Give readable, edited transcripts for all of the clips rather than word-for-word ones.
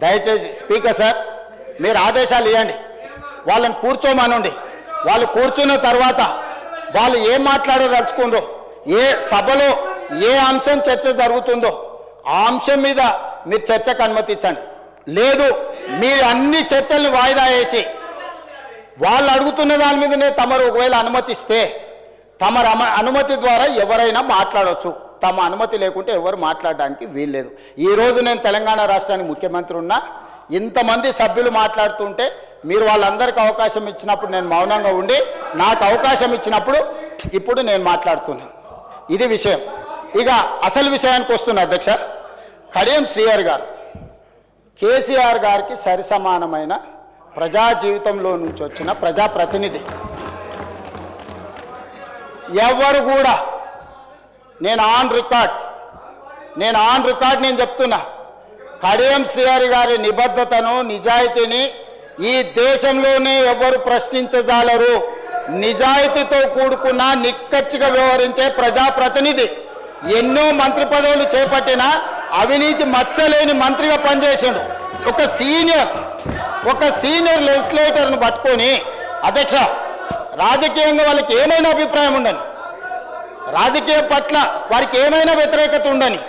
దయచేసి speaker sir మీరు ఆదేశాలు ఇవ్వండి, వాళ్ళని కూర్చోమనండి. వాళ్ళు కూర్చున్న తర్వాత వాళ్ళు ఏం మాట్లాడదలుచుకుందో, ఏ సభలో ఏ అంశం చర్చ జరుగుతుందో ఆ అంశం మీద మీరు చర్చకు అనుమతించండి. లేదు మీరు అన్ని చర్చల్ని వాయిదా వేసి వాళ్ళు అడుగుతున్న దాని మీదనే తమరు ఒకవేళ అనుమతిస్తే తమ అనుమతి ద్వారా ఎవరైనా మాట్లాడవచ్చు, తమ అనుమతి లేకుంటే ఎవరు మాట్లాడడానికి వీల్లేదు. ఈరోజు నేను తెలంగాణ రాష్ట్రానికి ముఖ్యమంత్రి ఉన్నా, ఇంతమంది సభ్యులు మాట్లాడుతుంటే మీరు వాళ్ళందరికీ అవకాశం ఇచ్చినప్పుడు నేను మౌనంగా ఉండి, నాకు అవకాశం ఇచ్చినప్పుడు ఇప్పుడు నేను మాట్లాడుతున్నాను. ఇది విషయం. ఇక అసలు విషయానికి వస్తున్నా అధ్యక్ష. కడియం శ్రీహరి గారు కేసీఆర్ గారికి సరిసమానమైన ప్రజా జీవితంలో నుంచి వచ్చిన ప్రజాప్రతినిధి. ఎవరు కూడా నేను ఆన్ రికార్డ్ నేను చెప్తున్నా, కడియం శ్రీహరి గారి నిబద్ధతను నిజాయితీని ఈ దేశంలోనే ఎవరు ప్రశ్నించజాలరు. నిజాయితీతో కూడుకున్న నిక్కచ్చిగా వ్యవహరించే ప్రజాప్రతినిధి. ఎన్నో మంత్రి పదవులు చేపట్టిన అవినీతి మచ్చలేని మంత్రిగా పనిచేసాడు. ఒక సీనియర్ లెజిస్లేటర్ను పట్టుకొని అధ్యక్ష, రాజకీయంగా వాళ్ళకి ఏమైనా అభిప్రాయం ఉండని, రాజకీయం పట్ల వారికి ఏమైనా వ్యతిరేకత ఉండని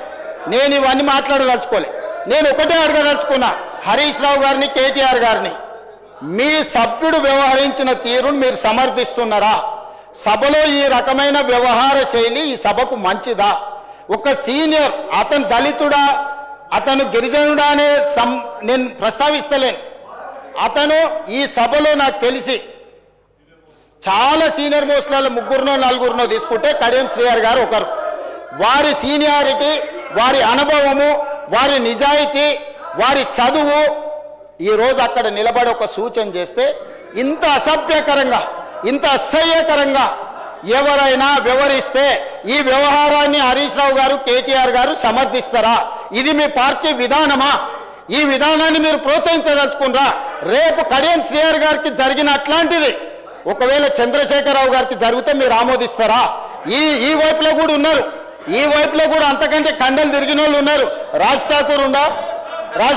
నేను ఇవన్నీ మాట్లాడదలుచుకోలే. నేను ఒకటే అడగదలుచుకున్నా హరీష్ రావు గారిని, కేటీఆర్ గారిని, మీ సభ్యుడు వ్యవహరించిన తీరును మీరు సమర్థిస్తున్నారా? సభలో ఈ రకమైన వ్యవహార శైలి ఈ సభకు మంచిదా? ఒక సీనియర్, అతను దళితుడా, అతను గిరిజనుడా అనే నేను ప్రస్తావిస్తలేను. అతను ఈ సభలో నాకు తెలిసి చాలా సీనియర్ మోస్ట్లలో ముగ్గురునో నలుగురునో తీసుకుంటే కడియం శ్రీహరి గారు ఒకరు. వారి సీనియారిటీ, వారి అనుభవము, వారి నిజాయితీ, వారి చదువు ఈరోజు అక్కడ నిలబడి ఒక సూచన చేస్తే ఇంత అసభ్యకరంగా, ఇంత అసహ్యకరంగా ఎవరైనా వ్యవహరిస్తే ఈ వ్యవహారాన్ని హరీష్ రావు గారు, కేటీఆర్ గారు సమర్థిస్తారా? ఇది మీ పార్టీ విధానమా? ఈ విధానాన్ని మీరు ప్రోత్సహించదలుచుకున్నారా? రేపు కడియం శ్రీహరి గారికి జరిగిన అట్లాంటిది ఒకవేళ చంద్రశేఖరరావు గారికి జరిగితే మీరు ఆమోదిస్తారా? ఈ వైపులో కూడా ఉన్నారు, ఈ వైపులో కూడా అంతకంటే కండలు తిరిగిన వాళ్ళు ఉన్నారు. రాజ్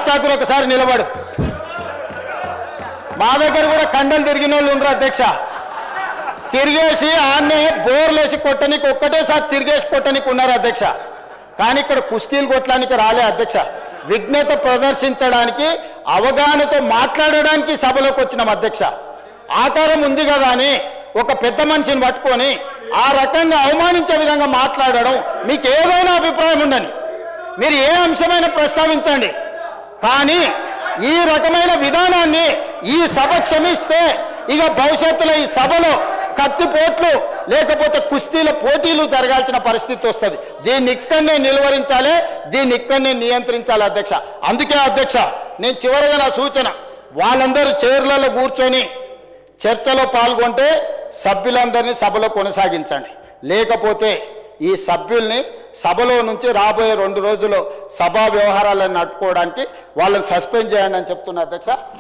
ఠాకూర్ ఒకసారి నిలబడు. మా దగ్గర కూడా కండలు తిరిగిన వాళ్ళు ఉన్నారు అధ్యక్ష. తిరిగేసి ఆన్నే బోర్లేసి కొట్టనికి ఒక్కటేసారి తిరిగేసి కొట్టనికి ఉన్నారు అధ్యక్ష. కానీ ఇక్కడ కుస్తీలు కొట్టడానికి రాలే అధ్యక్ష. విఘ్నత ప్రదర్శించడానికి, అవగాహనతో మాట్లాడడానికి సభలోకి వచ్చినాం అధ్యక్ష. ఆకారం ఉంది కదా అని ఒక పెద్ద మనిషిని పట్టుకొని ఆ రకంగా అవమానించే విధంగా మాట్లాడడం, మీకు ఏదైనా అభిప్రాయం ఉండని, మీరు ఏ అంశమైనా ప్రస్తావించండి. కానీ ఈ రకమైన విధానాన్ని ఈ సభ క్షమిస్తే ఇక భవిష్యత్తులో ఈ సభలో కత్తిపోట్లు లేకపోతే కుస్తీల పోటీలు జరగాల్సిన పరిస్థితి వస్తుంది. దీన్ని ఇక్కడనే నిలువరించాలి, దీన్ని ఇక్కడనే నియంత్రించాలి అధ్యక్ష. అందుకే అధ్యక్ష నేను చివరిగా నా సూచన, వాళ్ళందరూ చైర్లలో కూర్చొని చర్చలో పాల్గొంటే సభ్యులందరినీ సభలో కొనసాగించండి. లేకపోతే ఈ సభ్యుల్ని సభలో నుంచి రాబోయే 2 రోజుల్లో సభా వ్యవహారాలను నడుపుకోవడానికి వాళ్ళని సస్పెండ్ చేయండి అని చెప్తున్నా అధ్యక్ష.